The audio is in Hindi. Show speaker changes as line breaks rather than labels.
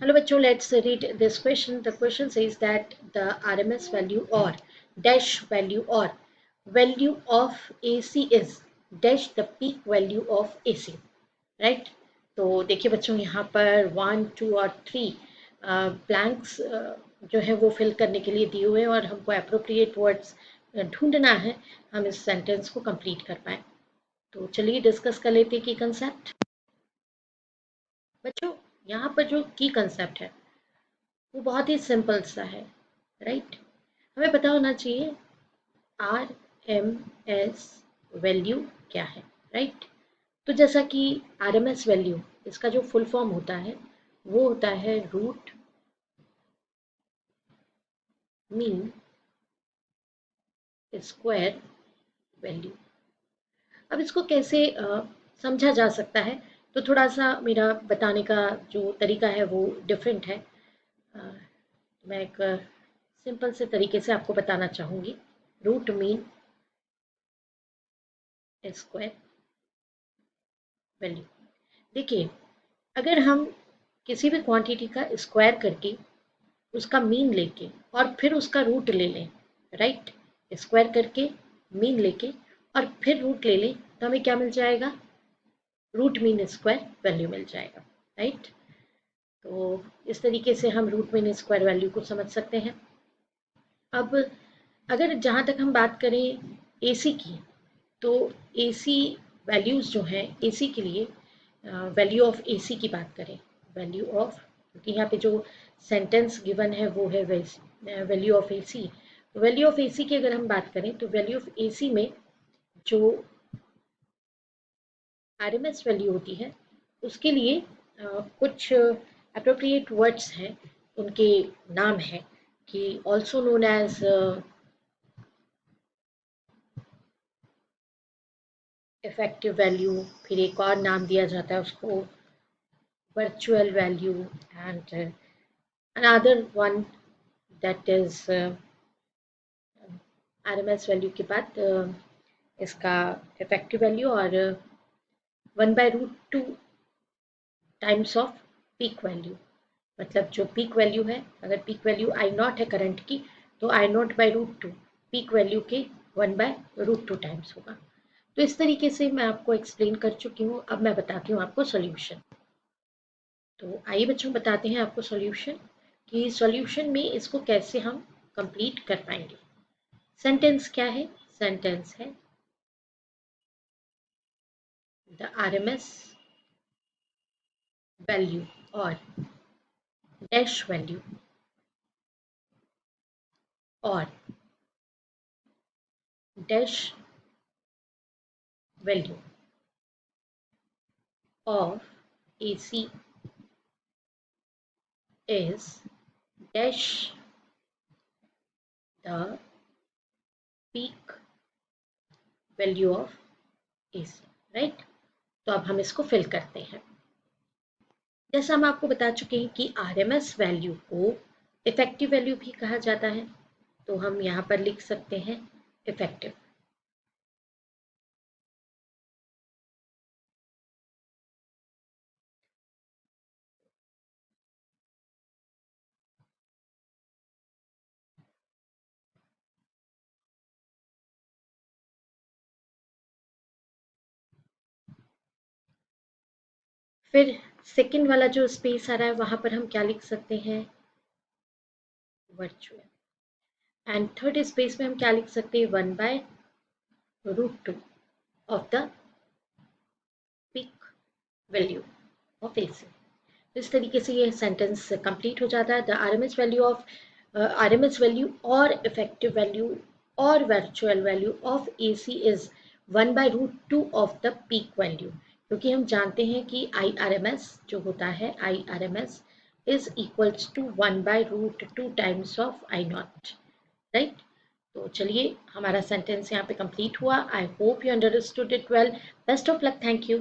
Hello bachcho, let's read this question. The question says that the RMS value or dash value or value of AC is dash the peak value of AC, right? तो देखिए बच्चों यहाँ पर 1, 2 और 3 ब्लैंक्स जो है वो फिल करने के लिए दिए हुए हैं और हमको अप्रोप्रिएट वर्ड्स ढूंढना है, हम इस सेंटेंस को कंप्लीट कर पाए। तो चलिए डिस्कस कर लेते हैं की कंसेप्ट। बच्चों यहाँ पर जो की कंसेप्ट है वो बहुत ही सिंपल सा है, राइट? हमें पता होना चाहिए आर एम एस वैल्यू क्या है, राइट? तो जैसा कि आर एम एस वैल्यू इसका जो फुल फॉर्म होता है वो होता है रूट मीन स्क्वायर वैल्यू। अब इसको कैसे समझा जा सकता है, तो थोड़ा सा मेरा बताने का जो तरीका है वो डिफरेंट है। मैं एक सिंपल से तरीके से आपको बताना चाहूँगी। Root mean square value. देखिए, अगर हम किसी भी क्वांटिटी का स्क्वायर करके उसका मीन लेके और फिर उसका रूट ले लें, राइट? स्क्वायर करके मीन लेके और फिर रूट ले लें तो हमें क्या मिल जाएगा? रूट मीन स्क्वायर वैल्यू मिल जाएगा, राइट? तो इस तरीके से हम रूट मीन स्क्वायर वैल्यू को समझ सकते हैं। अब अगर जहाँ तक हम बात करें एसी की, तो एसी वैल्यूज़ जो हैं एसी के लिए, वैल्यू ऑफ एसी की बात करें, वैल्यू ऑफ, क्योंकि यहाँ पे जो सेंटेंस गिवन है वो है value of AC. Value of AC की अगर हम बात करें तो वैल्यू ऑफ एसी में जो आरएमएस वैल्यू होती है उसके लिए कुछ अप्रोप्रिएट वर्ड्स हैं, उनके नाम हैं कि also known as effective value, फिर एक और नाम दिया जाता है उसको virtual value, and another one that is RMS value के बाद इसका इफेक्टिव वैल्यू और 1/√2 टाइम्स ऑफ पीक वैल्यू। मतलब जो पीक वैल्यू है, अगर पीक वैल्यू आई नॉट है करंट की, तो I naught by root two peak value के 1/√2 टाइम्स होगा। तो इस तरीके से मैं आपको एक्सप्लेन कर चुकी हूँ। अब मैं बताती हूँ आपको सॉल्यूशन। तो आइए बच्चों बताते हैं आपको सॉल्यूशन, कि सॉल्यूशन में इसको कैसे हम कंप्लीट कर पाएंगे। सेंटेंस क्या है? सेंटेंस है द आरएमएस वैल्यू और डैश वैल्यू और dash value of AC is dash the peak value of AC, right? तो अब हम इसको फिल करते हैं। जैसा हम आपको बता चुके हैं कि आरएमएस वैल्यू को इफेक्टिव वैल्यू भी कहा जाता है, तो हम यहाँ पर लिख सकते हैं इफेक्टिव। फिर सेकंड वाला जो स्पेस आ रहा है वहां पर हम क्या लिख सकते हैं? वर्चुअल। एंड थर्ड स्पेस में हम क्या लिख सकते हैं? 1/√2 of the peak value of AC। इस तरीके से ये सेंटेंस कंप्लीट हो जाता है। The RMS value of RMS value और इफेक्टिव वैल्यू और virtual value of AC is 1/√2 of the peak value, क्योंकि हम जानते हैं कि IRMS जो होता है, IRMS is equals to 1/√2 times of I naught, right? तो चलिए हमारा सेंटेंस यहाँ पे कंप्लीट हुआ। I hope you understood it well. Best of luck. Thank you.